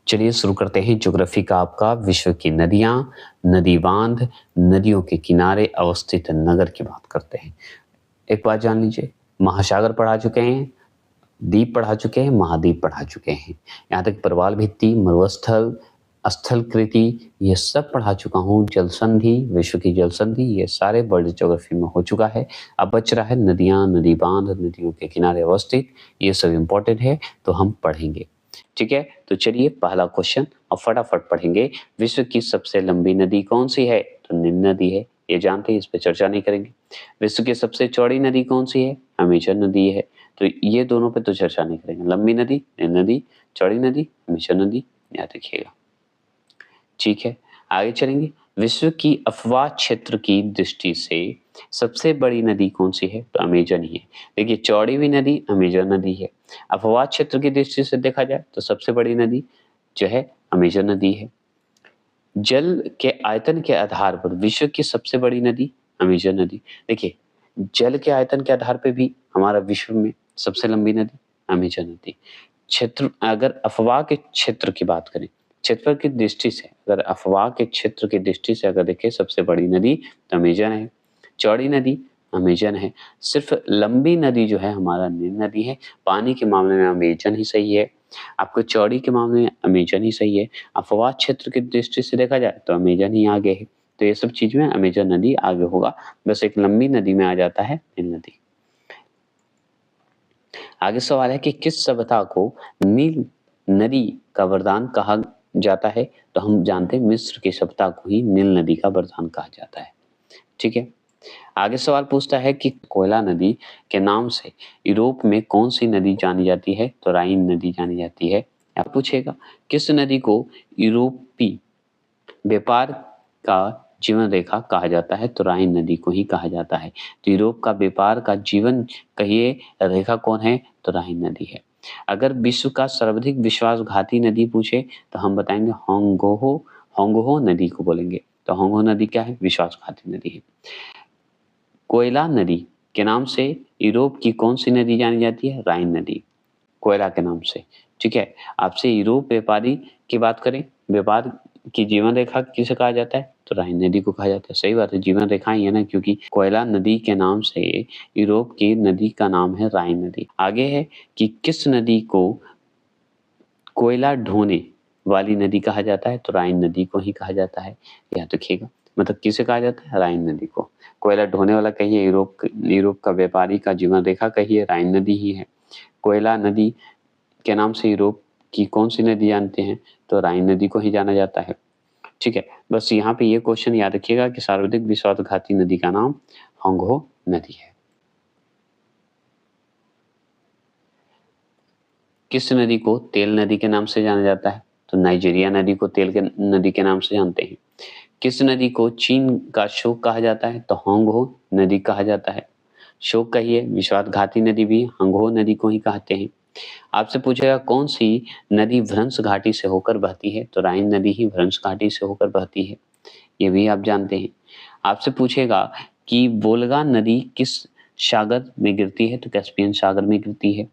चलिए शुरू करते हैं ज्योग्राफी का आपका विश्व की नदियां, नदी बांध, नदियों के किनारे अवस्थित नगर की बात करते हैं। एक बात जान लीजिए, महासागर पढ़ा चुके हैं, द्वीप पढ़ा चुके हैं, महाद्वीप पढ़ा चुके हैं। यहाँ तक प्रवाल भित्ति, मरुस्थल, स्थलकृति ये सब पढ़ा चुका हूँ। जल संधि, विश्व की जल संधि ये सारे वर्ल्ड ज्योग्राफी में हो चुका है। अब बच रहा है नदियां, नदी बांध, नदियों के किनारे अवस्थित, ये सब इम्पोर्टेंट है तो हम पढ़ेंगे। ठीक है, तो चलिए पहला क्वेश्चन और फटाफट पढ़ेंगे। विश्व की सबसे लंबी नदी कौन सी है? तो नील नदी है, ये जानते हैं, इस पे चर्चा नहीं करेंगे। विश्व की सबसे चौड़ी नदी कौन सी है? अमेजन नदी है, तो ये दोनों पे तो चर्चा नहीं करेंगे। लंबी नदी नील नदी, चौड़ी नदी अमेजन नदी, याद रखिएगा। ठीक है, आगे चलेंगे। विश्व की अफवाह क्षेत्र की दृष्टि से सबसे बड़ी नदी कौन सी है? तो अमेजन ही है। देखिए, चौड़ी भी नदी अमेजन नदी है। अफवाह क्षेत्र की दृष्टि से देखा जाए तो सबसे बड़ी नदी जो है अमेजन नदी है। जल के आयतन के आधार पर विश्व की सबसे बड़ी नदी अमेजन नदी। देखिए, जल के आयतन के आधार पर भी हमारा विश्व में सबसे लंबी नदी अमेजन नदी। क्षेत्र, अगर अफवाह के क्षेत्र की बात करें, क्षेत्र की दृष्टि से, अगर अफवाह के क्षेत्र की दृष्टि से अगर देखें, सबसे बड़ी नदी तो अमेजन है, चौड़ी नदी अमेजन है। सिर्फ लंबी नदी जो है हमारा नील नदी है। पानी के मामले में अमेजन ही सही है, आपको चौड़ी के मामले में अमेजन ही सही है। अफवाह क्षेत्र की दृष्टि से देखा जाए तो अमेजन ही आगे है। तो ये सब चीज में अमेजन नदी आगे होगा, बस एक लंबी नदी में आ जाता है नील नदी। आगे सवाल है कि किस सभ्यता को नील नदी का वरदान कहा जाता है? तो हम जानते हैं मिस्र की सभ्यता को ही नील नदी का वरदान कहा जाता है। ठीक है, आगे सवाल पूछता है कि कोयला नदी के नाम से यूरोप में कौन सी नदी जानी जाती है? तो राइन नदी जानी जाती है। आप पूछेगा किस नदी को यूरोपी व्यापार का जीवन रेखा कहा जाता है? तो राइन नदी को ही कहा जाता है। तो यूरोप का व्यापार का जीवन कहिए रेखा कौन है? तो राइन नदी है। अगर विश्व का सर्वाधिक विश्वासघाती नदी पूछे तो हम बताएंगे होंगहो नदी को बोलेंगे। तो होंगहो नदी क्या है? विश्वासघाती नदी है। कोयला नदी के नाम से यूरोप की कौन सी नदी जानी जाती है? राइन नदी, कोयला के नाम से। ठीक है, आपसे यूरोप व्यापारी की बात करें, व्यापार की जीवन रेखा किसे कहा जाता है? तो राइन नदी को कहा जाता है। सही बात है, जीवन रेखा ही है ना, क्योंकि कोयला नदी के नाम से यूरोप की नदी का नाम है राइन नदी। आगे है कि किस नदी को कोयला ढोने वाली नदी कहा जाता है? तो राइन नदी को ही कहा जाता है, याद रखिएगा। मतलब किसे कहा जाता है? राइन नदी को। कोयला ढोने वाला कहिए, यूरोप का व्यापारी का जीवन रेखा कहिए, राइन नदी ही है। कोयला नदी के नाम से यूरोप की कौन सी नदी जानते हैं? तो राइन नदी को ही जाना जाता है। ठीक है, बस यहाँ पे ये क्वेश्चन याद रखिएगा कि सर्वाधिक विश्वासघाती नदी का नाम होंगहो नदी है। किस नदी को तेल नदी के नाम से जाना जाता है? तो नाइजीरिया नदी को तेल के नदी के नाम से जानते हैं। किस नदी को चीन का शोक कहा जाता है? तो होंगहो नदी कहा जाता है। शोक कहिए, विश्वासघाती नदी भी होंगहो नदी को ही कहते हैं। आपसे पूछेगा कौन सी नदी भ्रंश घाटी से होकर बहती है? तो राइन नदी ही भ्रंश घाटी से होकर बहती है, ये भी आप जानते हैं। आपसे पूछेगा कि वोल्गा नदी किस सागर में गिरती है? तो कैस्पियन सागर में गिरती है।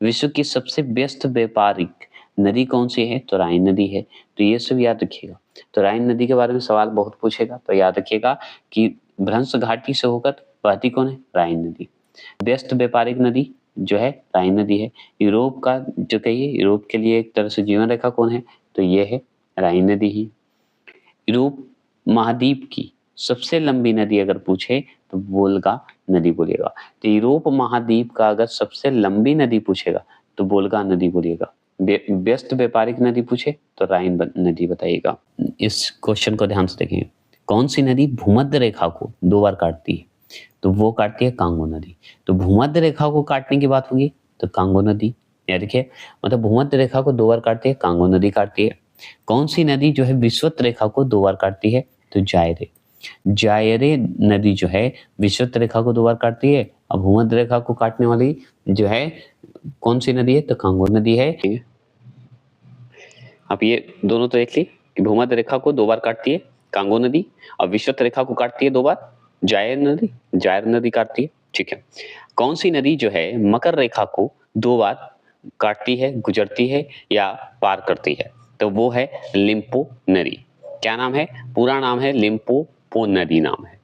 विश्व की सबसे व्यस्त व्यापारिक नदी कौन सी है? तो राइन नदी है। तो ये सब याद रखिएगा। तो राइन नदी के बारे में सवाल बहुत पूछेगा, तो याद रखिएगा कि भ्रंश घाटी से होकर बहती कौन है? राइन नदी। व्यस्त व्यापारिक नदी जो है राइन नदी है। यूरोप का जो कहिए, यूरोप के लिए एक तरह से जीवन रेखा कौन है? तो ये है राइन नदी ही। यूरोप महाद्वीप की सबसे लंबी नदी अगर पूछे तो वोल्गा नदी बोलिएगा। तो यूरोप महाद्वीप का अगर सबसे लंबी नदी पूछेगा तो वोल्गा नदी बोलिएगा। व्यस्त व्यापारिक नदी पूछे तो राइन नदी बताइएगा। इस क्वेश्चन को ध्यान से देखें। कौन सी नदी भूमध्य रेखा को 2 बार काटती है? तो वो काटती है कांगो नदी। तो भूमध्य रेखा को काटने की बात होगी तो कांगो नदी, याद रखिए। मतलब भूमध्य रेखा को 2 बार काटती है, कांगो नदी काटती है। कौन सी नदी जो है विषुवत रेखा को 2 बार काटती है? तो जायरे नदी जो है विषुवत रेखा को 2 बार काटती है। अब भूमध्य रेखा को काटने वाली जो है कौन सी नदी है? तो कांगो नदी है। आप ये दोनों तो देख ली कि भूमध्य रेखा को 2 बार काटती है कांगो नदी, और विषुवत रेखा को काटती है 2 बार जायर नदी काटती है। ठीक है, कौन सी नदी जो है मकर रेखा को 2 बार काटती है, गुजरती है या पार करती है? तो वो है लिम्पो नदी। क्या नाम है? पूरा नाम है लिम्पोपो नदी नाम है।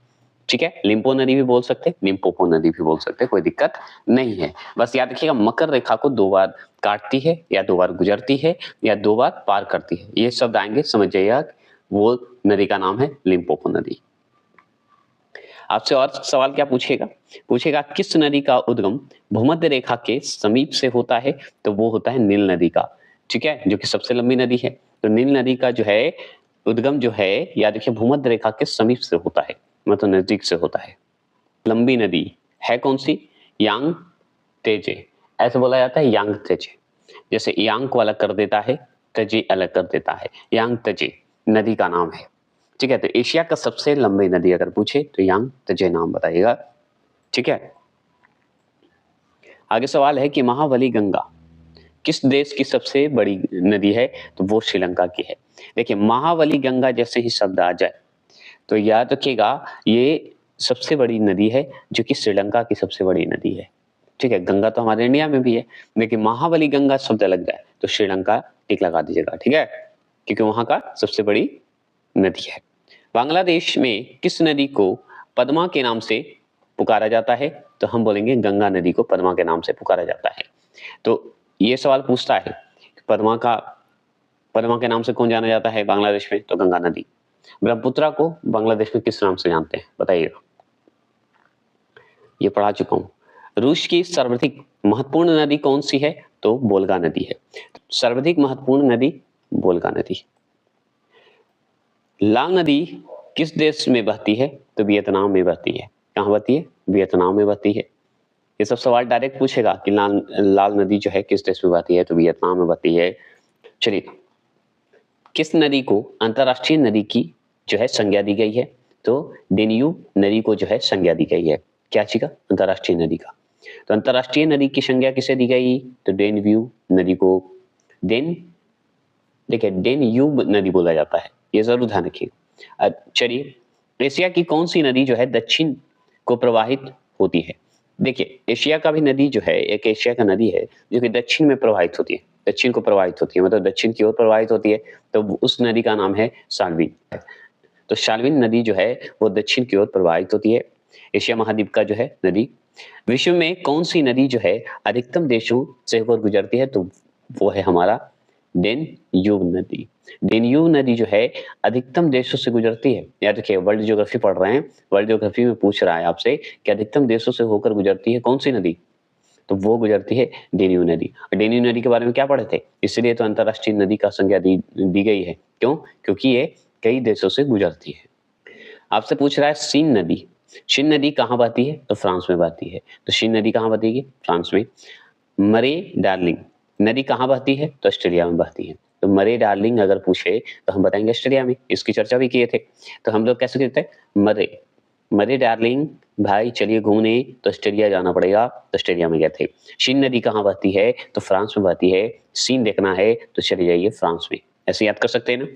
ठीक है, लिम्पो नदी भी बोल सकते हैं, लिम्पोपो नदी भी बोल सकते हैं, कोई दिक्कत नहीं है। बस याद रखिएगा मकर रेखा को 2 बार काटती है या 2 बार गुजरती है या 2 बार पार करती है। ये शब्द आएंगे, समझ जाइएगा वो नदी का नाम है लिम्पोपो नदी। आपसे और सवाल क्या पूछेगा? पूछेगा किस नदी का उद्गम भूमध्य रेखा के समीप से होता है? तो वो होता है नील नदी का। ठीक है, जो कि सबसे लंबी नदी है। तो नील नदी का जो है उद्गम जो है याद रखिए भूमध्य रेखा के समीप से होता है, मतलब नजदीक से होता है। लंबी नदी है कौन सी? यांग तेजे, ऐसे बोला जाता है यांग तेजे। जैसे यांग को अलग कर देता है, तेजे अलग कर देता है, यांग तेजे नदी का नाम है। ठीक है, तो एशिया का सबसे लंबी नदी अगर पूछे तो यांग तेजे नाम बताइएगा। ठीक है, आगे सवाल है कि महाबली गंगा किस देश की सबसे बड़ी नदी है? तो वो श्रीलंका की है। देखिए महाबली गंगा जैसे ही शब्द आ जाए तो याद रखिएगा ये सबसे बड़ी नदी है जो कि श्रीलंका की सबसे बड़ी नदी है। ठीक है, गंगा तो हमारे इंडिया में भी है, लेकिन महाबली गंगा शब्द लग जाए तो श्रीलंका टिक लगा दीजिएगा। ठीक है, क्योंकि वहां का सबसे बड़ी नदी है। बांग्लादेश में किस नदी को पद्मा के नाम से पुकारा जाता है? तो हम बोलेंगे गंगा नदी को पद्मा के नाम से पुकारा जाता है। तो ये सवाल पूछता है पद्मा के नाम से कौन जाना जाता है बांग्लादेश में? तो गंगा नदी। ब्रह्मपुत्रा को बांग्लादेश में किस नाम से जानते हैं बताइएगा? ये पढ़ा चुका हूं। रूस की सर्वाधिक महत्वपूर्ण नदी कौन सी है? तो वोल्गा नदी है। सर्वाधिक महत्वपूर्ण नदी वोल्गा नदी। लाल नदी किस देश में बहती है? तो वियतनाम में बहती है। कहां बहती है? वियतनाम में बहती है। ये सब सवाल डायरेक्ट पूछेगा कि लाल नदी जो है किस देश में बहती है? तो वियतनाम में बहती है। चलिए, किस नदी को अंतरराष्ट्रीय नदी की जो है संज्ञा दी गई है? तो डेन्यूब नदी को जो है संज्ञा दी गई है। क्या चीज का? अंतरराष्ट्रीय नदी का। तो अंतरराष्ट्रीय नदी की संज्ञा किसे दी गई? तो डेन्यूब नदी को देखिए डेन्यूब नदी बोला जाता है, ये जरूर ध्यान रखिए। चलिए, एशिया की कौन सी नदी जो है दक्षिण को प्रवाहित होती है? देखिए एशिया का भी नदी जो है एक एशिया का नदी है जो कि दक्षिण में प्रवाहित होती है, दक्षिण को प्रवाहित होती है, मतलब दक्षिण की ओर प्रवाहित होती है। तो उस नदी का नाम है शाल्विन। तो शाल्विन नदी जो है वो दक्षिण की ओर प्रवाहित होती है, एशिया महाद्वीप का जो है नदी। विश्व में कौन सी नदी जो है अधिकतम देशों से होकर गुजरती है? तो वो है हमारा डेन्यूब नदी। डेन्यूब नदी जो है अधिकतम देशों से गुजरती है। याद रखिए वर्ल्ड ज्योग्राफी पढ़ रहे हैं, वर्ल्ड ज्योग्राफी में पूछ रहा है आपसे कि अधिकतम देशों से होकर गुजरती है कौन सी नदी? तो वो गुजरती है डेन्यूब नदी। और डेन्यूब नदी के बारे में क्या पढ़े थे? इसलिए तो अंतरराष्ट्रीय नदी का संज्ञा दी गई है। क्यों? क्योंकि ये कई देशों से गुजरती है। आपसे पूछ रहा है सीन नदी। सीन नदी कहाँ बहती है? तो फ्रांस में बहती है। तो सीन नदी कहाँ बहती है? फ्रांस में। मरे डार्लिंग नदी कहाँ बहती है? तो ऑस्ट्रेलिया में बहती है। तो मरे डार्लिंग अगर पूछे तो हम बताएंगे ऑस्ट्रेलिया में, इसकी चर्चा भी किए थे। तो हम लोग कैसे कहते हैं? मरे डार्लिंग भाई चलिए घूमने, तो ऑस्ट्रेलिया जाना पड़ेगा, तो ऑस्ट्रेलिया में गए थे। सीन नदी कहाँ बहती है? तो फ्रांस में बहती है। सीन देखना है तो चले जाइए फ्रांस में, ऐसे याद कर सकते हैं ना।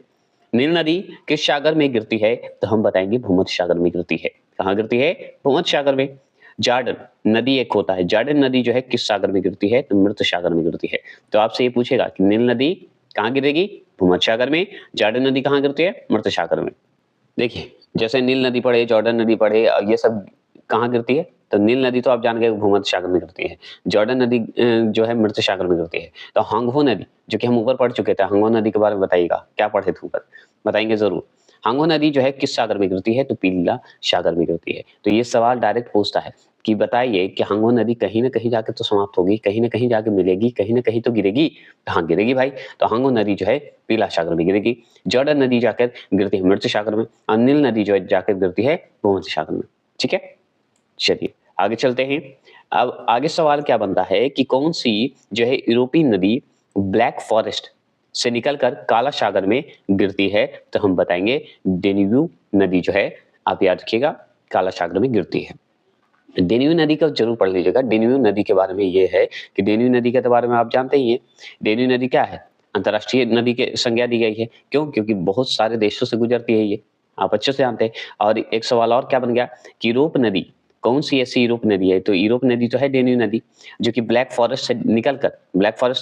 नील नदी किस सागर में गिरती है? तो हम बताएंगे भूमध्य सागर में गिरती है। कहाँ गिरती है? भूमध्य सागर में। जॉर्डन नदी एक होता है, जॉर्डन नदी जो है किस सागर में गिरती है? तो मृत सागर में गिरती है। तो आपसे ये पूछेगा कि नील नदी कहाँ गिरेगी? भूमध्य सागर में। जॉर्डन नदी कहाँ गिरती है? मृत सागर में। देखिए जैसे नील नदी पढ़े, जॉर्डन नदी पढ़े, ये सब कहाँ गिरती है? तो नील नदी तो आप जान गए भूमध्य सागर में गिरती है। जॉर्डन नदी जो है मृत सागर में गिरती है। तो हांगहो नदी जो कि हम ऊपर पढ़ चुके थे, हांगहो नदी के बारे में बताइएगा, क्या पढ़े थे ऊपर? बताएंगे जरूर। हांगहो नदी जो है किस सागर में गिरती है? तो पीला सागर में गिरती है। तो ये सवाल डायरेक्ट पूछता है कि बताइए कि हांगहो नदी कहीं ना कहीं जाकर तो समाप्त होगी, कहीं ना कहीं जाके मिलेगी, कहीं ना कहीं तो गिरेगी। हाँ गिरेगी भाई। तो हांगहो नदी जो है पीला सागर में गिरेगी। जॉर्डन नदी जाकर गिरती है मृत सागर में, और नील नदी जो है जाकर गिरती है भूमध्य सागर में। ठीक है, चलिए आगे चलते हैं। अब आगे सवाल क्या बनता है कि कौन सी जो है यूरोपीय नदी ब्लैक फॉरेस्ट से निकलकर काला सागर में गिरती है? तो हम बताएंगे डेन्यूब नदी जो है, आप याद रखिएगा, काला सागर में गिरती है। डेन्यूब नदी का जरूर पढ़ लीजिएगा। डेन्यूब नदी के बारे में ये है कि डेन्यूब नदी के बारे में आप जानते ही हैं। डेन्यूब नदी क्या है? अंतरराष्ट्रीय नदी के संज्ञा दी गई है। क्यों? क्योंकि बहुत सारे देशों से गुजरती है, ये आप अच्छे से जानते हैं। और एक सवाल और क्या बन गया कि यूरोप नदी कौन सी ऐसी यूरोप नदी है? तो यूरोप नदी तो है डेन्यू नदी, जो कि ब्लैक फॉरेस्ट से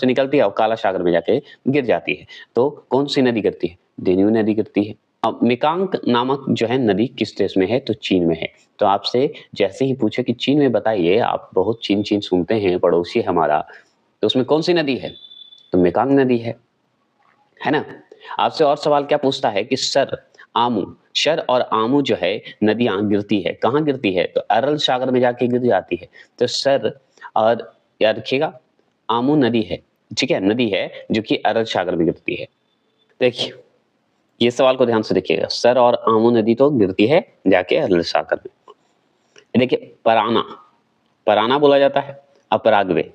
निकलती है और काला सागर में जाके गिर जाती है। तो कौन सी नदी गिरती है? डेन्यू नदी गिरती है। अब मेकांग नामक जो है नदी किस देश में है? तो चीन में है। तो आपसे जैसे ही पूछे कि चीन में बताइए, आप बहुत चीन चीन सुनते हैं, पड़ोसी है हमारा, तो उसमें कौन सी नदी है? तो मेकांग नदी है ना। आपसे और सवाल क्या पूछता है कि शर और आमू जो है नदियां गिरती है, कहाँ गिरती है? तो अरल सागर में जाके गिर जाती है। तो सर और याद रखिएगा आमू नदी है, ठीक है, नदी है जो कि अरल सागर में गिरती है। देखिए ये सवाल को ध्यान से देखिएगा, सर और आमू नदी तो गिरती है जाके अरल सागर में। देखिए पराना बोला जाता है, अपरागवे,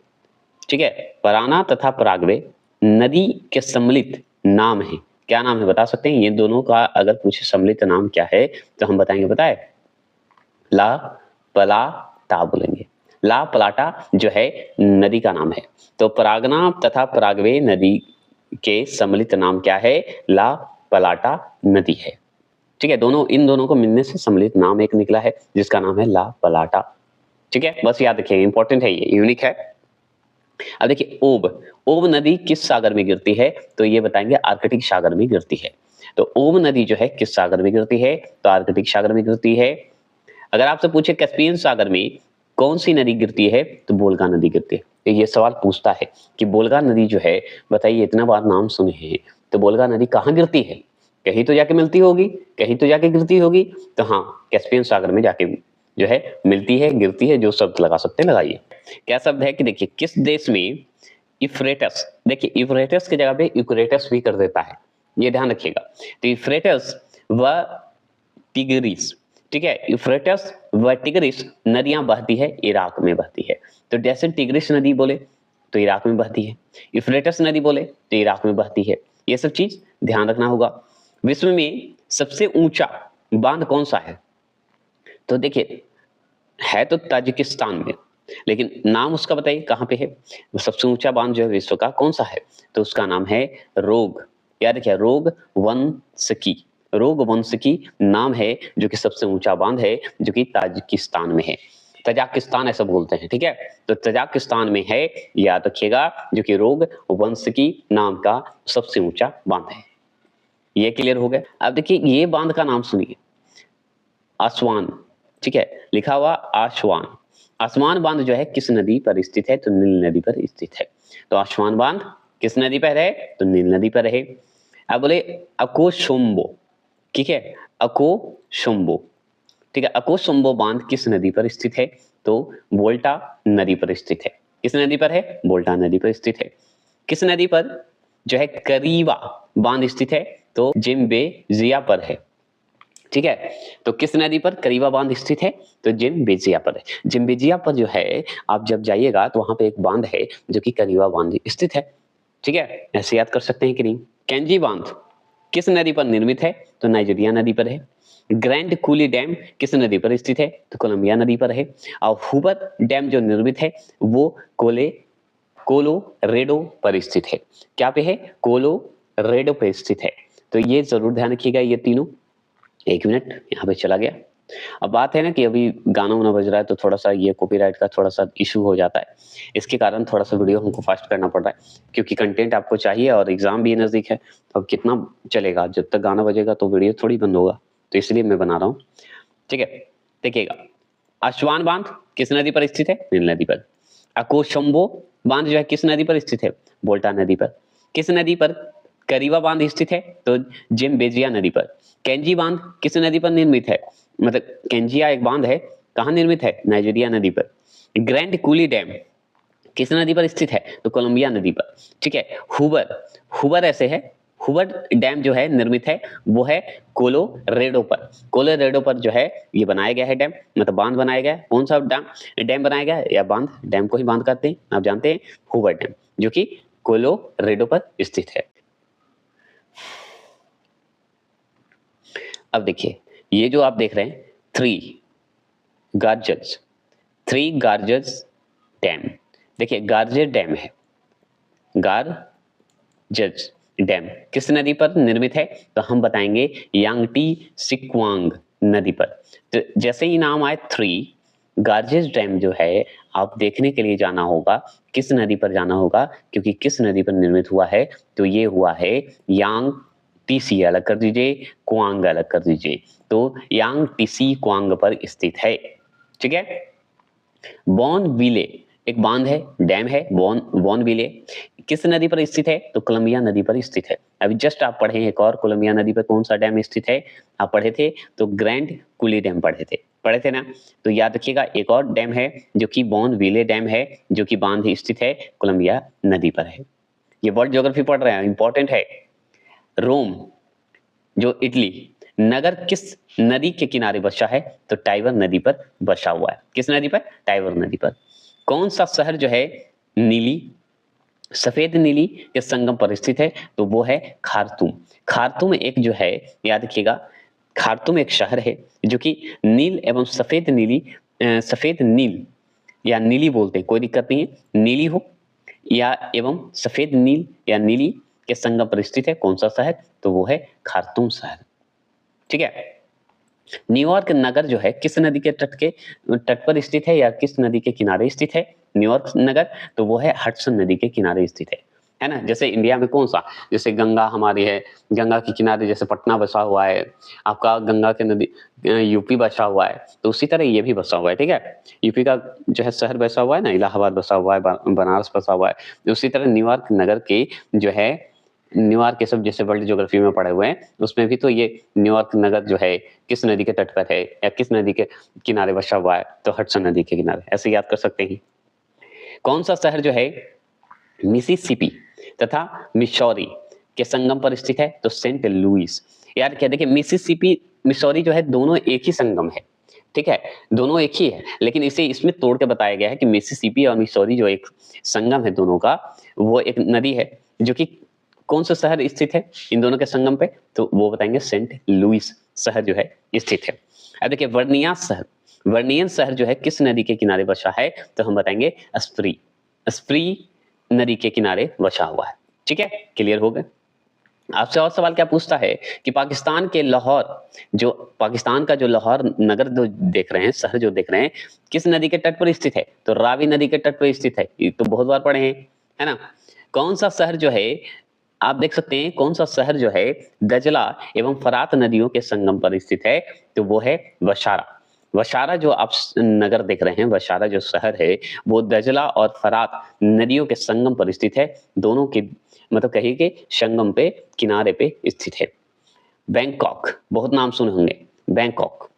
ठीक है। पराना तथा परागवे नदी के सम्मिलित नाम है। क्या नाम है बता सकते हैं? ये दोनों का अगर पूछे सम्मिलित नाम क्या है तो हम बताएंगे, बताए ला पलाटा बोलेंगे। ला पलाटा जो है नदी का नाम है। तो परागना तथा परागवे नदी के सम्मिलित नाम क्या है? ला पलाटा नदी है, ठीक है। इन दोनों को मिलने से सम्मिलित नाम एक निकला है जिसका नाम है ला पलाटा, ठीक है। बस याद रखिए, इंपॉर्टेंट है, ये यूनिक है। अब देखिए ओब नदी किस सागर में गिरती है? तो ये बताएंगे आर्कटिक सागर में गिरती है। तो ओब नदी जो है किस सागर में गिरती है? तो आर्कटिक सागर में गिरती है। अगर आपसे पूछे कैस्पियन सागर में कौन सी नदी गिरती है? तो वोल्गा नदी गिरती है। तो ये सवाल पूछता है कि वोल्गा नदी जो है, बताइए इतना बार नाम सुने हैं, तो वोल्गा नदी कहाँ गिरती है? कहीं तो जाके मिलती होगी, कहीं तो जाके गिरती होगी। तो हाँ, कैस्पियन सागर में जाके जो है मिलती है, गिरती है। जो शब्द लगा सकते हैं लगाइए। क्या शब्द है कि देखिए किस देश में यूफ्रेटस, देखिए यूफ्रेटस की जगह पे यूक्रेटस भी कर देता है, ये ध्यान रखिएगा। तो यूफ्रेटस व टिग्रिस, ठीक है, यूफ्रेटस व टिग्रिस नदियां बहती है, इराक में बहती है। तो जैसे टिग्रिस नदी बोले तो इराक में बहती है, यूफ्रेटस नदी बोले तो इराक में बहती है। ये सब चीज ध्यान रखना होगा। विश्व में सबसे ऊंचा बांध कौन सा है? तो देखिए है तो ताजिकिस्तान में, लेकिन नाम उसका बताइए कहाँ पे है? सबसे ऊंचा बांध जो है विश्व का कौन सा है? तो उसका नाम है रोग, याद रखिए रोग वंशकी नाम है, जो कि सबसे ऊंचा बांध है, जो कि ताजिकिस्तान में है। तजाकिस्तान ऐसा बोलते हैं, ठीक है। तो तजाकिस्तान में है, याद रखिएगा, जो कि रोग वंशकी नाम का सबसे ऊंचा बांध है। ये क्लियर हो गया। अब देखिए ये बांध का नाम सुनिए, आसवान, ठीक है, लिखा हुआ आसवान। आसवान बांध जो है किस नदी पर स्थित है? तो नील नदी पर स्थित है। तो आसवान बांध किस नदी पर है? तो नील नदी पर है। अब बोले अकोशुम्बो, ठीक है, अकोशुम्बो, ठीक है, अकोशुम्बो बांध किस नदी पर स्थित है? तो वोल्टा नदी पर स्थित है। किस नदी पर है? वोल्टा नदी पर स्थित है। किस नदी पर जो है करीवा बांध स्थित है? तो जिम्बेजिया पर है, ठीक है। तो किस नदी पर करीवा बांध स्थित है? तो जिम्बेजिया पर है। जिम्बेजिया पर जो है आप जब जाइएगा तो वहां पे एक बांध है जो कि करीवा बांध स्थित है, ठीक है। ऐसे याद कर सकते हैं कि नहीं? कैंजी बांध किस नदी पर निर्मित है? तो नाइजीरिया नदी पर है। ग्रैंड कूली डैम किस नदी पर स्थित है? तो कोलंबिया नदी पर है। और हुबर डैम जो निर्मित है वो कोलोरेडो पर स्थित है। क्या पे है? कोलोरेडो पे स्थित है। तो ये जरूर ध्यान रखिएगा ये तीनों। एक मिनट यहाँ पे चला गया। अब बात है ना कि अभी गाना वाना बज रहा है, तो थोड़ा सा ये कॉपीराइट का थोड़ा सा इशू हो जाता है, इसके कारण थोड़ा सा वीडियो हमको फास्ट करना पड़ रहा है, क्योंकि कंटेंट आपको चाहिए और एग्जाम भी नजदीक है। तो अब कितना चलेगा, जब तक गाना बजेगा तो वीडियो थोड़ी बंद होगा, तो इसलिए मैं बना रहा हूँ, ठीक है। देखिएगा, आसवान बांध किस नदी पर स्थित है? नील नदी पर। अकोशंबो बांध जो है किस नदी पर स्थित है? वोल्टा नदी पर। किस नदी पर करीवा बांध स्थित है? तो जिम्बेजिया नदी पर। कैंजी बांध किस नदी पर निर्मित है? मतलब कैंजिया एक बांध है, कहाँ निर्मित है? नाइजीरिया नदी पर। ग्रैंड कूली डैम किस नदी पर स्थित है? तो कोलंबिया नदी पर, ठीक है। हुबर ऐसे है, हुबर डैम जो है निर्मित है वो है कोलोरेडो पर। कोलोरेडो पर जो है ये बनाया गया है डैम, मतलब बांध बनाया गया है। कौन सा डैम बनाया गया है? या बांध, डैम को ही बांध कहते हैं, आप जानते हैं, हुबर डैम, जो कि कोलोरेडो पर स्थित है। अब देखिए ये जो आप देख रहे हैं थ्री गार्जस डैम, देखिए गार्जर डैम है, गार्जस डैम किस नदी पर निर्मित है? तो हम बताएंगे यांगटी सिक्वांग नदी पर। तो जैसे ही नाम आए थ्री, गार्जेस डैम जो है आप देखने के लिए जाना होगा, किस नदी पर जाना होगा, क्योंकि किस नदी पर निर्मित हुआ है, तो ये हुआ है यांग टीसी, अलग कर दीजिए, कुआंग अलग कर दीजिए, तो यांग टीसी कुआंग पर स्थित है। ठीक है। बॉनविले एक बांध है, डैम है, बॉनविले किस नदी पर स्थित है, तो कोलंबिया नदी पर स्थित है। अभी जस्ट आप पढ़े एक और कोलंबिया नदी पर कौन सा डैम स्थित है, आप पढ़े थे तो ग्रैंड कुली डैम पढ़े थे ना। तो याद रखिएगा एक और डैम है जो कि बॉनविले डैम है, जो कि बांध स्थित है कोलंबिया नदी पर है। ये वर्ल्ड ज्योग्राफी पढ़ रहे हैं, इंपॉर्टेंट है। रोम जो इटली, नगर किस नदी के किनारे बसा है, तो टाइबर नदी पर बसा हुआ है। किस नदी पर, टाइबर नदी पर। कौन सा शहर जो है नीली सफेद नीली के संगम पर स्थित है, तो वो है खार्तूम। खार्तूम एक जो है, याद रखिएगा, खार्तूम एक शहर है जो कि नील एवं सफेद नीली सफेद नील या नीली बोलते हैं, कोई दिक्कत नहीं है, नीली हो या एवं सफेद नील या नीली के संगम पर स्थित है। कौन सा शहर, तो वो है खार्तूम शहर। ठीक है। न्यूयॉर्क नगर जो है किस नदी के तट पर स्थित है या किस नदी के किनारे स्थित है, न्यूयॉर्क नगर, तो वो है हडसन नदी के किनारे स्थित है ना। जैसे इंडिया में कौन सा, जैसे गंगा हमारी है, गंगा के किनारे जैसे पटना बसा हुआ है, आपका गंगा के नदी यूपी बसा हुआ है, तो उसी तरह ये भी बसा हुआ है। ठीक है। यूपी का जो है शहर बसा हुआ है ना, इलाहाबाद बसा हुआ है, बनारस बसा हुआ है, उसी तरह न्यूयॉर्क नगर के जो है, न्यूयॉर्क के सब जैसे वर्ल्ड ज्योग्राफी में पढ़े हुए हैं, उसमें भी तो ये न्यूयॉर्क नगर जो है किस नदी के तट पर है या किस नदी के किनारे बसा हुआ है, तो हडसन नदी के किनारे, ऐसे याद कर सकते हैं। कौन सा शहर जो है मिसिसिपी तथा मिसौरी के संगम पर स्थित है, तो सेंट लुइस। यार क्या देखिए, मिसिसिपी मिसौरी जो है दोनों एक ही संगम है। ठीक है, दोनों एक ही है, लेकिन इसे इसमें तोड़ के बताया गया है कि मिसिसिपी और मिसौरी जो एक संगम है दोनों का, वो एक नदी है जो कि कौन सा शहर स्थित है इन दोनों के संगम पे, तो वो बताएंगे सेंट लुइस शहर जो है स्थित है। अब देखिए वर्नियन शहर जो है किस नदी के किनारे बसा है, तो हम बताएंगे स्प्री। स्प्री नदी के किनारे बसा हुआ है। ठीक है, क्लियर हो गए। आपसे और सवाल क्या पूछता है कि पाकिस्तान के लाहौर, जो पाकिस्तान का जो लाहौर नगर जो देख रहे हैं, शहर जो देख रहे हैं, किस नदी के तट पर स्थित है, तो रावी नदी के तट पर स्थित है। ये तो बहुत बार पढ़े हैं, है ना। कौन सा शहर जो है, आप देख सकते हैं कौन सा शहर जो है दजला एवं फरात नदियों के संगम पर स्थित है, तो वो है वशारा। वशारा जो आप नगर देख रहे हैं, वशारा जो शहर है, वो दजला और फरात नदियों के संगम पर स्थित है। दोनों के मतलब कहिए कि संगम पे, किनारे पे स्थित है। बैंकॉक, बहुत नाम सुने होंगे, बैंकॉक।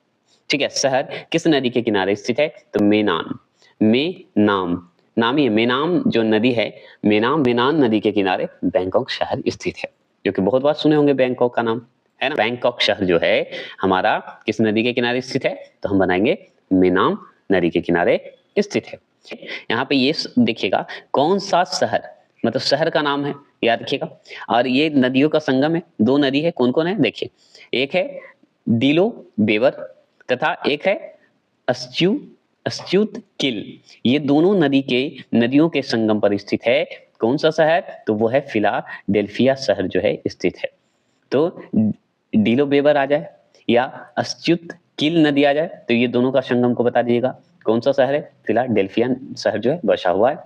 ठीक है, शहर किस नदी के किनारे स्थित है, तो मेनाम नामी है, मेनाम जो नदी है, मेनान नदी के किनारे बैंकॉक शहर स्थित है, जो कि बहुत बार सुने होंगे बैंकॉक का नाम, है ना। बैंकॉक शहर जो है हमारा किस नदी के किनारे स्थित है, तो हम बनाएंगे मेनाम नदी के किनारे स्थित है। यहाँ पे ये देखिएगा कौन सा शहर, मतलब शहर का नाम है, याद रखिएगा। और ये नदियों का संगम है, दो नदी है, कौन कौन है देखिए, एक है डीलो बेवर तथा एक है अस्च्यूत किल। ये दोनों नदियों के संगम पर स्थित है। कौन सा शहर, तो वो है फिलाडेल्फिया शहर जो है स्थित है। तो डीलो बेवर आ जाए या अस्च्यूत किल नदी आ जाए, तो ये दोनों का संगम को बता दीजिएगा। कौन सा शहर है, फिलाडेल्फिया शहर जो है बसा हुआ है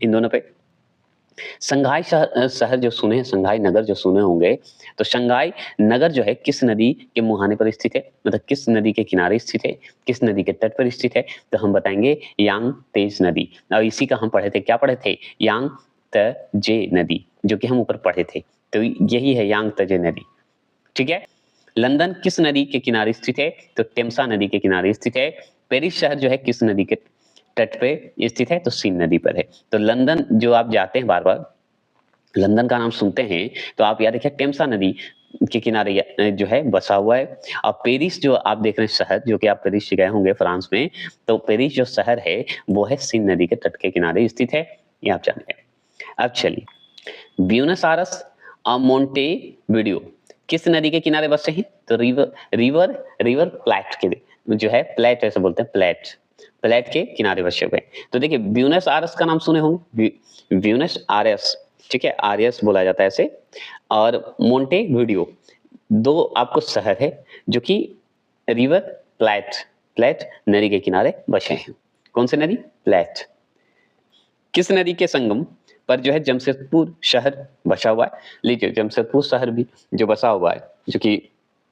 इन दोनों पे। संघाई शहर जो सुने हैं, संघाई नगर जो सुने होंगे, तो संघाई नगर जो है किस नदी के मुहाने पर स्थित है, मतलब किस नदी के किनारे स्थित है, किस नदी के तट पर स्थित है, तो हम बताएंगे यांग तेज नदी। और इसी का हम पढ़े थे, क्या पढ़े थे, यांग तजे नदी, जो कि हम ऊपर पढ़े थे, तो यही है यांग तजे नदी। ठीक है। लंदन किस नदी के किनारे स्थित है, तो टेम्सा नदी के किनारे स्थित है। पेरिस शहर जो है किस नदी के तट पे स्थित है, तो सीन नदी पर है। तो लंदन जो आप जाते हैं बार बार, लंदन का नाम सुनते हैं, तो आप याद रखिए टेम्सा नदी के किनारे जो है बसा हुआ है। और पेरिस जो आप देख रहे हैं शहर, जो कि आप पेरिस गए होंगे फ्रांस में, तो पेरिस जो शहर है वो है सीन नदी के तट के किनारे स्थित है, ये आप जान गए। अब चलिए, ब्यूनस आयर्स और मोंटेविडियो किस नदी के किनारे बसे हैं, तो रिवर प्लेट के जो है, प्लेट ऐसे बोलते हैं, प्लेट के किनारे बसे हुए। तो देखिए ब्यूनस आयर्स का नाम सुने होंगे, ब्यूनस आयर्स, ठीक है, आयर्स बोला जाता है ऐसे। और मोंटेविडियो, दो आपको शहर है जो कि रिवर प्लेट प्लेट नदी के किनारे बसे हैं। कौन सी नदी? प्लेट। किस नदी के संगम पर जो है जमशेदपुर शहर बसा हुआ है? लीजिए, जमशेदपुर शहर भी जो बसा हुआ है, जो कि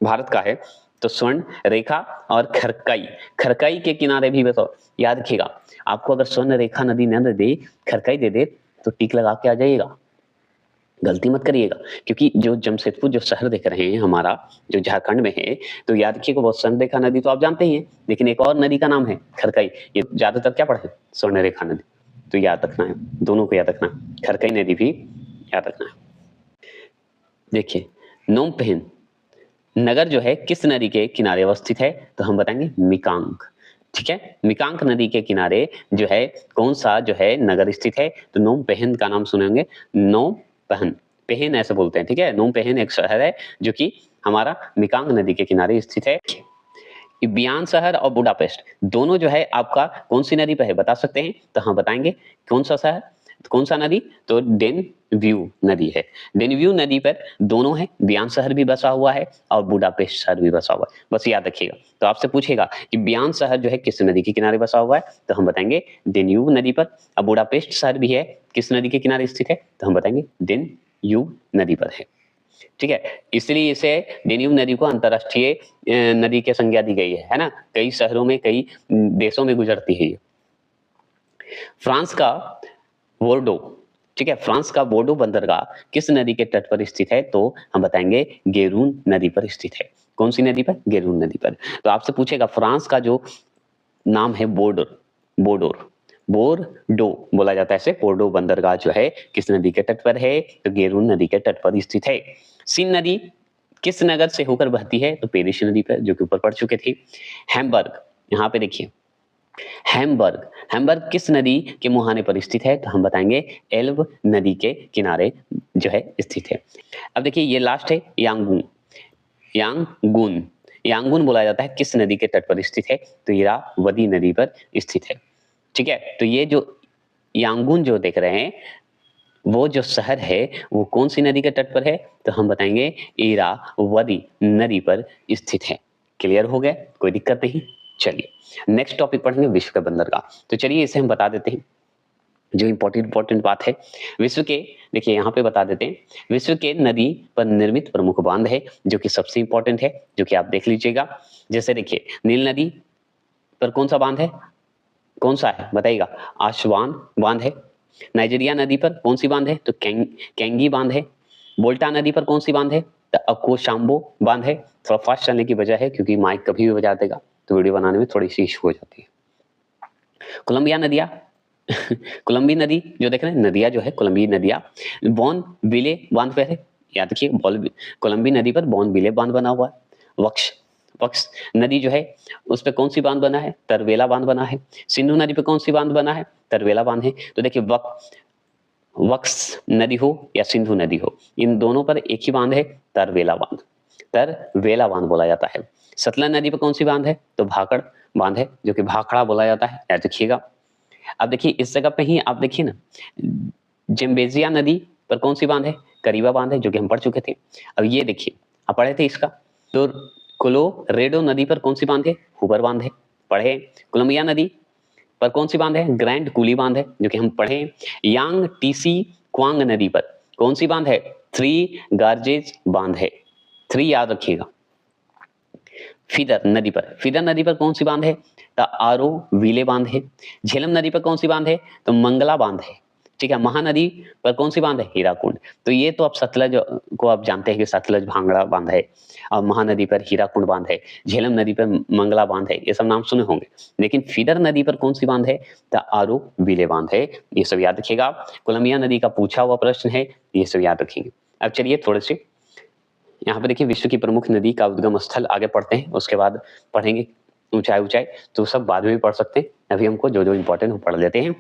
भारत का है, तो स्वर्ण रेखा और खरकई, खरकई के किनारे भी बसा। याद रखिएगा, आपको अगर स्वर्ण रेखा नदी न दे, खरकई दे दे, तो टिक लगा के आ जाइएगा, गलती मत करिएगा। क्योंकि जो जमशेदपुर जो शहर देख रहे हैं हमारा, जो झारखंड में है, तो याद रखिएगा, वो स्वर्ण रेखा नदी तो आप जानते ही हैं, लेकिन एक और नदी का नाम है खरकई। ये ज्यादातर क्या पढ़े? स्वर्ण रेखा नदी। तो याद रखना है, दोनों को याद रखना है, खरकई नदी भी याद रखना है। देखिए, नोमपहेन नगर जो है किस नदी के किनारे अवस्थित है? तो हम बताएंगे मिकांग। ठीक है, मिकांग नदी के किनारे जो है कौन सा जो है नगर स्थित है? तो नोमपहेन का नाम सुने होंगे, नोमपहेन, पहेन ऐसे बोलते हैं। ठीक है, नोमपहेन एक शहर है जो कि हमारा मिकांग नदी के किनारे स्थित है। बियान शहर और बुडापेस्ट दोनों जो है आपका कौन सी नदी पर है, बता सकते हैं? तो हाँ बताएंगे, कौन सा शहर, कौन सा नदी? तो डेनव्यू नदी है। डेनव्यू नदी पर दोनों है, बियान शहर भी बसा हुआ है और बुडापेस्ट शहर भी बसा हुआ है, बस याद रखिएगा। तो आपसे पूछेगा कि बियान शहर जो है किस नदी के किनारे बसा हुआ है, तो हम बताएंगे डेन्यूब नदी पर। और बुडापेस्ट शहर भी है, किस नदी के किनारे स्थित है? तो हम बताएंगे डेन्यूब नदी पर है। ठीक है, इसलिए इसे डेन्यूब नदी को अंतरराष्ट्रीय नदी की संज्ञा दी गई है ना। कई शहरों में, कई देशों में गुजरती है ये। फ्रांस का बोर्डो, ठीक है, फ्रांस का बोर्डो बंदरगाह किस नदी के तट पर स्थित है? तो हम बताएंगे गेरून नदी पर स्थित है। कौन सी नदी पर? गेरून नदी पर। तो आपसे पूछेगा फ्रांस का जो नाम है बोर्डोर, बोर्डोर, बोर्डो बोला जाता है इसे, बोर्डो बंदरगाह जो है किस नदी के तट पर है? तो गेरून नदी के तट पर स्थित है। सीन नदी किस नगर से होकर बहती है? तो पेरिस नदी पर, जो कि ऊपर पढ़ चुके थे। हैम्बर्ग, यहाँ पे देखिए, हैम्बर्ग, हैम्बर्ग किस नदी के मुहाने पर स्थित है? तो हम बताएंगे एल्ब नदी के किनारे जो है स्थित है। अब देखिए, ये लास्ट है यांगून, यांगून, यांगून बोला जाता है किस नदी के तट पर स्थित है? तो इरावदी नदी पर स्थित है। ठीक है, तो ये जो यांगून जो देख रहे हैं, वो जो शहर है वो कौन सी नदी के तट पर है? तो हम बताएंगे इरावदी नदी पर स्थित है। क्लियर हो गया? कोई दिक्कत नहीं। चलिए नेक्स्ट टॉपिक पढ़ेंगे, विश्व का बंदरगाह। तो चलिए इसे हम बता देते हैं, जो इंपॉर्टेंट बात है विश्व के, देखिए यहाँ पे बता देते हैं, विश्व के नदी पर निर्मित प्रमुख बांध है, जो कि सबसे इंपॉर्टेंट है, जो कि आप देख लीजिएगा। जैसे देखिए, नील नदी पर कौन सा बांध है? कौन सा है बताइएगा? आशवान बांध है। नाइजीरिया नदी पर कौन सी बांध है? तो कैंगी बांध है। बोल्टा नदी पर कौन सी बांध है? तो अकोशाम्बो बांध है। थोड़ा फास्ट चलने की वजह है क्योंकि माइक कभी भी बजा देगा तो वीडियो बनाने में थोड़ी सी इशू हो जाती है। कोलंबिया नदिया कोलंबी नदी जो देख रहे हैं, नदिया जो है कोलंबी नदिया बॉन विले बांध पे है। याद रखिए, कोलंबी नदी पर बॉन विले बांध बना हुआ है। वक्स, वक्स नदी जो है उस पर कौन सी बांध बना है? तरवेला बांध बना है। सिंधु नदी पे कौन सी बांध बना है? तरवेला बांध है। तो देखिए, वक्स नदी हो या सिंधु नदी हो, इन दोनों पर एक ही बांध है, तरवेला बांध, तरवेला बांध बोला जाता है। सतलज नदी पर कौन सी बांध है? तो भाखड़ बांध है, जो कि भाखड़ा बोला जाता है, याद रखिएगा। अब देखिए, इस जगह पे ही आप देखिए ना, जिम्बेजिया नदी पर कौन सी बांध है? करीबा बांध है, जो कि हम पढ़ चुके थे। अब ये देखिए, आप पढ़े थे इसका, तो कोलोरेडो नदी पर कौन सी बांध है? हुबर बांध है, पढ़े। कोलंबिया नदी पर कौन सी बांध है? ग्रैंड कूली बांध है, जो कि हम पढ़े। यांग टीसी क्वांग नदी पर कौन सी बांध है? थ्री गार्जेज बांध है, थ्री याद रखिएगा। फीदर नदी पर, फीदर नदी पर कौन सी बांध है? तो आरो विले बांध है। झेलम नदी पर कौन सी बांध है? तो मंगला बांध है। ठीक है, महानदी पर कौन सी बांध है? हीराकुंड। तो ये तो आप सतलज को आप जानते हैं कि सतलज भांगड़ा बांध है, और महानदी पर हीराकुंड बांध है, झेलम नदी पर मंगला बांध है, ये सब नाम सुने होंगे। लेकिन फीदर नदी पर कौन सी बांध है? तो आरो विले बांध है, ये सब याद रखिएगा। कोलंबिया नदी का पूछा हुआ प्रश्न है, ये सब याद रखेंगे। अब चलिए थोड़े से यहाँ पे देखिए, विश्व की प्रमुख नदी का उद्गम स्थल आगे पढ़ते हैं, उसके बाद पढ़ेंगे ऊंचाई ऊंचाई, तो सब बाद में भी पढ़ सकते हैं। अभी हमको जो जो इंपॉर्टेंट वो पढ़ लेते हैं।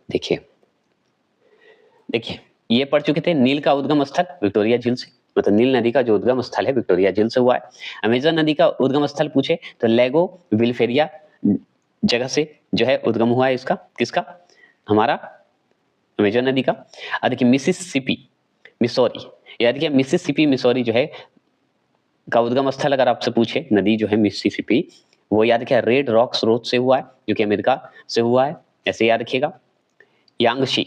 देखिए देखिए, ये पढ़ चुके थे, नील का उद्गम स्थल विक्टोरिया झील से, मतलब नील नदी का जो उद्गम स्थल है विक्टोरिया झील से हुआ है। अमेजन नदी का उद्गम स्थल पूछे तो लेगो विल्फेरिया जगह से जो है उद्गम हुआ है इसका, किसका? हमारा अमेजन नदी का। और देखिए, मिसिसिपी मिसौरी, याद देखिए, मिसिसिपी मिसौरी जो है का उद्गम स्थल अगर आपसे पूछे, नदी जो है मिसिसिपी वो याद रखिए रेड रॉक स्रोत से हुआ है, जो कि अमेरिका से हुआ है, ऐसे याद रखिएगा। यांगशी,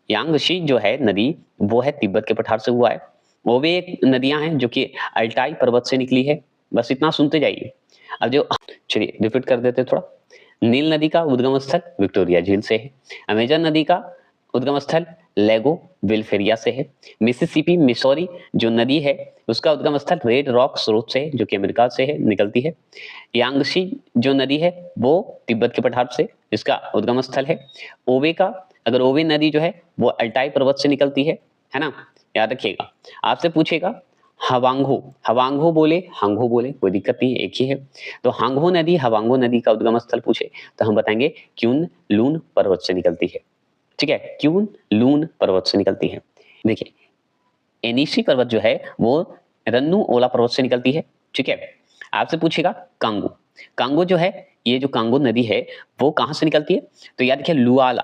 यांगशी जो है नदी वो है तिब्बत के पठार से हुआ है। वो भी एक नदियां हैं जो कि अल्टाई पर्वत से निकली है। बस इतना सुनते जाइए। अब जो चलिए रिपीट कर देते थोड़ा। नील नदी का उद्गम स्थल विक्टोरिया झील से है। अमेजन नदी का उद्गम स्थल लेगो विल्फेरिया से है। मिसिसिपी मिसौरी जो नदी है उसका उद्गम स्थल रेड रॉक स्रोत से है, जो कि अमेरिका से है, निकलती है। यांगशी जो नदी है वो तिब्बत के पठार से इसका उद्गम स्थल है। ओवे का, अगर ओवे नदी जो है वो अल्टाई पर्वत से निकलती है ना, याद रखिएगा। आपसे पूछेगा हवांगो, हवांगो बोले हांगो बोले कोई दिक्कत नहीं, एक ही है। तो हांगो नदी हवांगो नदी का उद्गम स्थल पूछे तो हम बताएंगे क्यून लून पर्वत से निकलती है। ठीक है, क्यून लून पर्वत से निकलती है। देखिए एनीसी पर्वत जो है वो रन्नू ओला पर्वत से निकलती है। ठीक है, आपसे पूछेगा कांगो, कांगो जो है ये जो कांगो नदी है वो कहां से निकलती है, तो याद रखिए लुआला,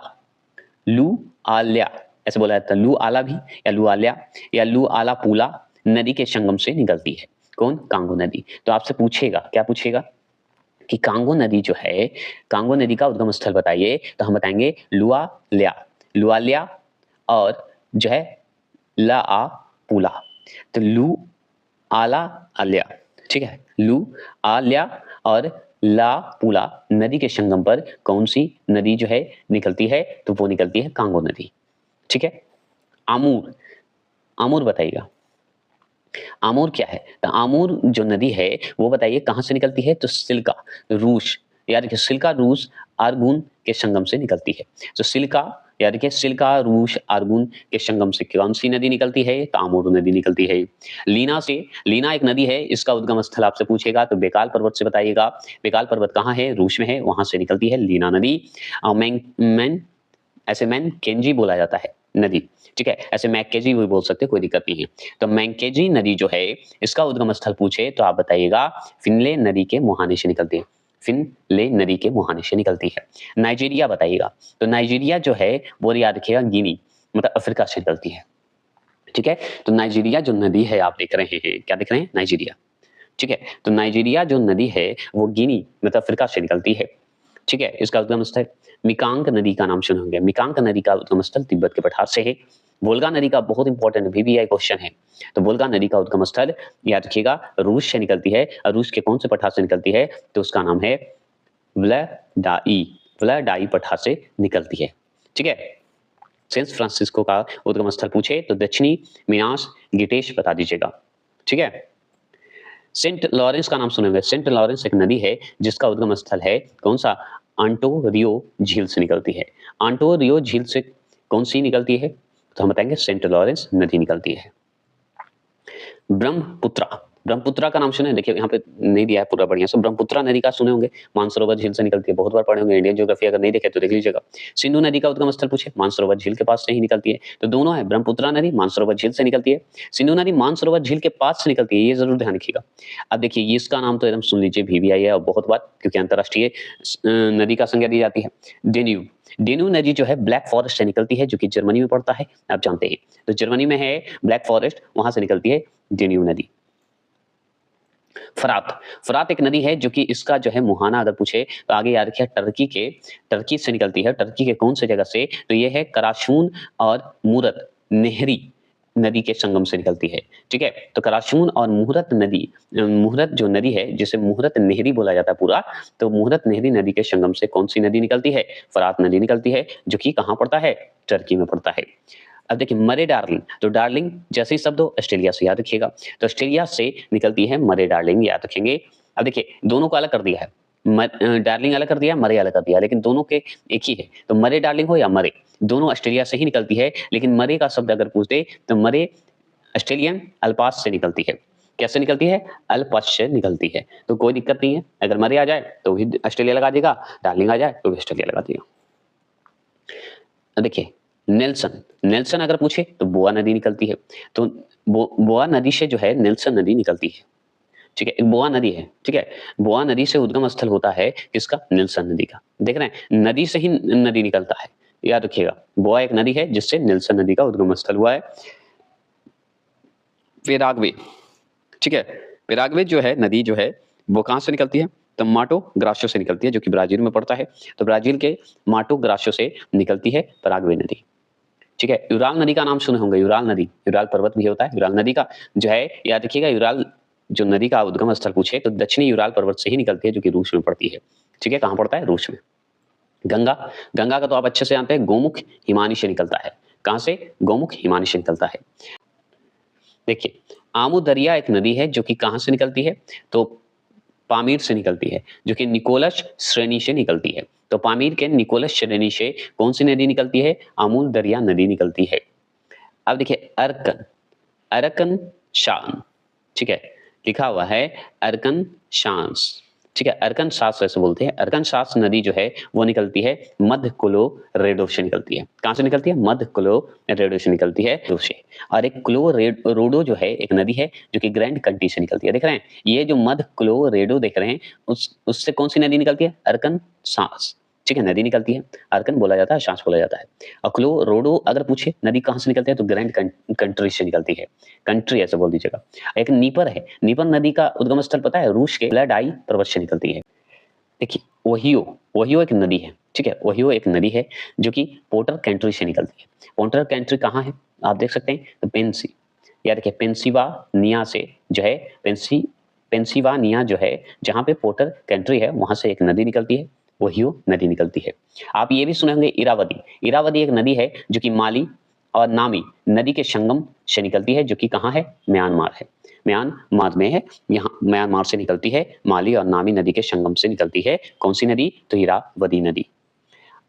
लू आल्या ऐसे बोला जाता है, लू आला भी या लू आल्या या लू आला पूला नदी के संगम से निकलती है। कौन? कांगो नदी। तो आपसे पूछेगा, क्या पूछेगा कि कांगो नदी जो है, कांगो नदी का उद्गम स्थल बताइए, तो हम बताएंगे लुआल्या, लुआल्या और जो है ला आ पूला। तो लू आला आल्या, ठीक है, लू आल्या और ला पूला नदी के संगम पर कौन सी नदी जो है निकलती है, तो वो निकलती है कांगो नदी। ठीक है, आमूर, आमूर बताइएगा आमूर क्या है, तो आमूर जो नदी है वो बताइए कहां से निकलती है, तो सिल्का रूस, याद रखिए सिल्का रूस आर्गुन के संगम से निकलती है। तो सिल्का, याद रखिए सिल्का रूस आर्गुन के संगम से कौन सी नदी निकलती है, तो आमूर नदी निकलती है। लीना से, लीना एक नदी है, इसका उद्गम स्थल आपसे पूछेगा तो बेकाल पर्वत से बताइएगा। बेकाल पर्वत कहाँ है, रूस में है, वहां से निकलती है लीना नदी। ऐसे मैन केंजी बोला जाता है नदी। ठीक है, ऐसे मैकेजी भी बोल सकते हैं, कोई दिक्कत नहीं है। तो मैंकेजी नदी जो है इसका उद्गम स्थल पूछे तो आप बताइएगा फिनले नदी के मुहाने से निकलती है, फिनले नदी के मुहाने से निकलती है। नाइजीरिया बताइएगा, तो नाइजीरिया जो है वो याद रखिएगा गिनी मतलब अफ्रीका से निकलती है। ठीक है, तो नाइजीरिया जो नदी है आप देख रहे हैं, क्या देख रहे हैं, नाइजीरिया। ठीक है, तो नाइजीरिया जो नदी है वो गिनी मतलब अफ्रीका से निकलती है। ठीक है, इसका उद्गम स्थल मिकांग नदी का नाम सुना होंगे, मिकांग नदी का उद्गम स्थल तिब्बत के पठार से है। वोल्गा नदी का बहुत इंपॉर्टेंट VBI क्वेश्चन है, तो वोल्गा नदी का उद्गम स्थल याद रखिएगा रूस से निकलती है, और रूस के कौन से पठार से निकलती है, तो उसका नाम है व्लाडाई, व्लाडाई पठार से निकलती है। ठीक है, सेंट फ्रांसिस्को का उद्गम स्थल पूछे तो दक्षिणी मिनास गिटेश बता दीजिएगा। ठीक है, सेंट लॉरेंस का नाम सुने होंगे, सेंट लॉरेंस एक नदी है जिसका उद्गम स्थल है कौन सा, आंटोरियो झील से निकलती है। आंटोरियो झील से कौन सी निकलती है, तो हम बताएंगे सेंट लॉरेंस नदी निकलती है। ब्रह्मपुत्रा, ब्रह्मपुत्रा का नाम सुने, देखिए यहाँ पे नहीं दिया है पूरा बढ़िया से। ब्रह्मपुत्रा नदी का सुने होंगे, मानसरोवर झील से निकलती है, बहुत बार पढ़े होंगे, इंडियन ज्योग्राफी अगर नहीं देखे तो देख लीजिएगा। सिंधु नदी का उद्गम स्थल पूछे, मानसरोवर झील के पास से ही निकलती है, तो दोनों है, ब्रह्मपुत्रा नदी मानसरोवर झील से निकलती है, सिंधु नदी मानसरोवर झील के पास से निकलती है, ये जरूर ध्यान रखिएगा। अब देखिए ये इसका नाम तो एकदम सुन लीजिए, VBI है और बहुत बार, क्योंकि अंतरराष्ट्रीय नदी का संज्ञा दी जाती है। डेन्यूब, डेन्यू नदी जो है ब्लैक फॉरेस्ट से निकलती है, जो कि जर्मनी में पड़ता है, आप जानते हैं, तो जर्मनी में है ब्लैक फॉरेस्ट, वहां से निकलती है डेन्यू नदी। फरात, फरात एक नदी है जो कि इसका जो है मुहाना अगर पूछे तो आगे याद रखिए टर्की से निकलती है। टर्की के कौन से जगह से, तो ये है कराशून और मूरत नेहरी नदी के संगम से निकलती है। ठीक है, तो कराशून और मुहरत नदी, मुहरत जो नदी है जिसे मुहरत नेहरी बोला जाता है पूरा, तो मुहरत नेहरी नदी के संगम से कौन सी नदी निकलती है, फरात नदी निकलती है, जो कि कहाँ पड़ता है, टर्की में पड़ता है। अब देखिए मरे डार्लिंग, तो डार्लिंग जैसे ही शब्द हो ऑस्ट्रेलिया से याद रखिएगा, तो ऑस्ट्रेलिया से निकलती है मरे डार्लिंग, याद रखेंगे। अब देखिए दोनों को अलग कर दिया है, डार्लिंग अलग कर दिया, मरे अलग कर दिया, लेकिन दोनों के एक ही है, तो मरे डार्लिंग हो या मरे, दोनों ऑस्ट्रेलिया से ही निकलती है। लेकिन मरे का शब्द अगर पूछते तो मरे ऑस्ट्रेलियन अल्पास से निकलती है। कैसे निकलती है, अल्पस से निकलती है, तो कोई दिक्कत नहीं है, अगर मरे आ जाए तो भी ऑस्ट्रेलिया लगा देगा, डार्लिंग आ जाए तो भी ऑस्ट्रेलिया लगा देगा। देखिए नेल्सन, नेल्सन अगर पूछे तो बोआ नदी निकलती है, तो बोआ नदी से जो है नेल्सन नदी निकलती है। ठीक है, एक बोआ नदी है, ठीक है, बोआ नदी से उद्गम स्थल होता है किसका, नेल्सन नदी का। देख रहे हैं नदी से ही नदी निकलता है, याद रखिएगा, बोआ एक नदी है जिससे नेल्सन नदी का उद्गम स्थल हुआ है। पेराग्वे, ठीक है, पेराग्वे जो है नदी जो है वो कहां से निकलती है, तो माटो ग्रासियो से निकलती है, जो कि ब्राजील में पड़ता है। तो ब्राजील के माटो ग्रासियो से निकलती है पराग्वे नदी। ठीक है, यूराल नदी का नाम सुने होंगे, यूराल नदी, यूराल पर्वत भी होता है। यूराल नदी का जो है, याद रखिएगा, यूराल जो नदी का उद्गम स्थल पूछे तो दक्षिणी यूराल पर्वत से ही निकलती है, जो कि रूस में पड़ती है। ठीक है, कहाँ पड़ता है? रूस में। गंगा, गंगा का तो आप अच्छे से जानते हैं, गोमुख हिमानी से निकलता है। कहाँ से? गोमुख हिमानी से निकलता है। देखिए, आमू दरिया एक नदी है जो कि कहाँ से निकलती है? तो पामीर से निकलती है, जो कि निकोलस श्रेणी से निकलती है। तो पामीर के निकोलस श्रेणी से कौन सी नदी निकलती है? आमूल दरिया नदी निकलती है। अब देखिए, अरकन, अरकन शान, ठीक है, लिखा हुआ है अरकन शांस। ठीक है, अरकन सास ऐसे बोलते हैं। अरकन सास नदी जो है वो निकलती है मध्य क्लोरेडो से निकलती है। कहाँ से निकलती है? मध्य क्लोरेडो से निकलती है, से। और एक क्लोरेडो जो है एक नदी है जो कि ग्रैंड कंट्री से निकलती है। देख रहे हैं, ये जो मध्य क्लोरेडो देख रहे हैं, उससे कौन सी नदी निकलती है? अरकन सास। ठीक है, नदी निकलती है, अरकन बोला जाता है, सांस बोला जाता है। और क्लोरोडो अगर पूछे नदी कहाँ से निकलती है, तो ग्रैंड कंट्री से निकलती है, कंट्री ऐसे बोल दीजिएगा। एक नीपर है, नीपर नदी का उद्गम स्थल पता है? रूस के ब्लडाई पर्वत से निकलती है। देखिए, ओहियो, ओहियो एक नदी है। ठीक है, ओहियो एक नदी है जो कि पोर्टर कंट्री से निकलती है। पोर्टर कंट्री कहाँ है? आप देख सकते हैं, तो पेंसी, या देखिए पेंसिल्वानिया से जो है, पेंसिल्वानिया जो है, जहाँ पे पोर्टर कंट्री है, वहां से एक नदी निकलती है, ओहियो नदी निकलती है। आप ये भी सुने होंगे इरावदी, इरावदी एक नदी है जो कि माली और नामी नदी के संगम से निकलती है, जो कि कहाँ है? म्यांमार है, म्यांमार में है। यहाँ म्यांमार से निकलती है, माली और नामी नदी के संगम से निकलती है। कौन सी नदी? तो इरावदी नदी।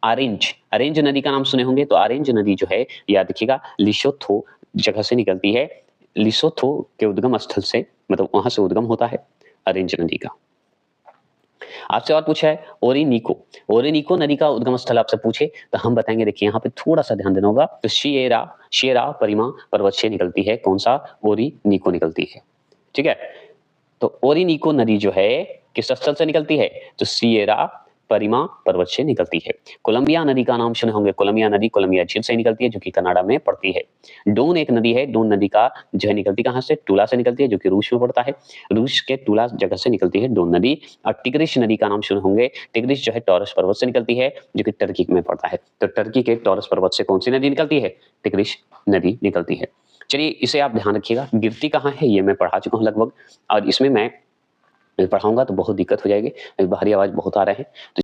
ऑरेंज, ऑरेंज नदी का नाम सुने होंगे, तो ऑरेंज नदी जो है, याद रखिएगा, लिसोथो जगह से निकलती है, लिसोथो के उद्गम स्थल से, मतलब वहां से उद्गम होता है ऑरेंज नदी का। आपसे और पूछा है ओरिनिको, ओरिनिको नदी का उद्गम स्थल आपसे पूछे तो हम बताएंगे। देखिए, यहाँ पे थोड़ा सा ध्यान देना होगा। तो शिएरा परिमा पर्वत से निकलती है। कौन सा? ओरिनिको निकलती है। ठीक है, तो ओरिनिको नदी जो है किस स्थल से निकलती है? तो सिएरा परिमा पर्वत से निकलती है। कोलंबिया नदी का नाम सुने होंगे, कोलंबिया नदी कोलंबिया झील से निकलती है, जो कि कनाडा में पड़ती है। डोन एक नदी है, डोन नदी का जो है निकलती कहाँ से? टूला से निकलती है, जो कि रूस में पड़ता है। रूस के टूला जगह से निकलती है डोन नदी। और टिग्रिस नदी का नाम सुने होंगे, टिग्रिस जो है टॉरस पर्वत से निकलती है, जो कि टर्की में पड़ता है। तो टर्की के टॉरस पर्वत से कौन सी नदी निकलती है? टिग्रिस नदी निकलती है। चलिए, इसे आप ध्यान रखिएगा। गिरती कहाँ है ये मैं पढ़ा चुका हूँ लगभग, और इसमें मैं पढ़ाऊंगा तो बहुत दिक्कत हो जाएगी, बाहरी आवाज बहुत आ रहे हैं। तो